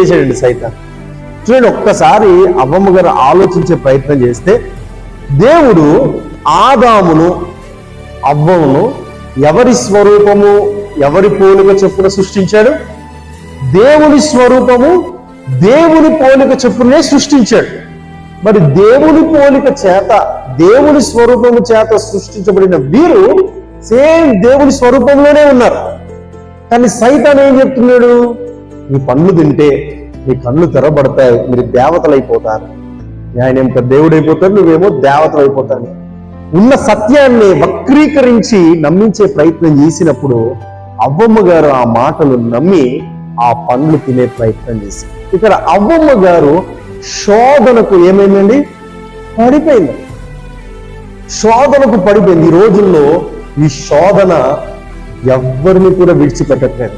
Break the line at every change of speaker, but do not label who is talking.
చేశాడండి సైతాన్. చూడండి, ఒక్కసారి అవ్వమ్మ గారు ఆలోచించే ప్రయత్నం చేస్తే, దేవుడు ఆదామును అవ్వమును ఎవరి స్వరూపము ఎవరి పోలిక చొప్పున సృష్టించాడు? దేవుని స్వరూపము దేవుని పోలిక చొప్పునే సృష్టించాడు. మరి దేవుని పోలిక చేత, దేవుని స్వరూపము చేత సృష్టించబడిన వీరు సేమ్ దేవుని స్వరూపంలోనే ఉన్నారు. కానీ సైతాన్ ఏం చెప్తున్నాడు? మీ పండ్లు తింటే మీ కళ్ళు తెరబడతాయి, మీరు దేవతలు అయిపోతారు. ఆయన ఏమో దేవుడు అయిపోతారు, నువ్వేమో దేవతలు అయిపోతాను. ఉన్న సత్యాన్ని వక్రీకరించి నమ్మించే ప్రయత్నం చేసినప్పుడు అవ్వమ్మ గారు ఆ మాటలు నమ్మి ఆ పండ్లు తినే ప్రయత్నం చేశారు. ఇక్కడ అవ్వమ్మ గారు శోధనకు ఏమైందండి? పడిపోయింది. శోధనకు పడిపోయింది. ఈ రోజుల్లో ఈ శోధన ఎవరిని కూడా విడిచిపెట్టట్లేదు.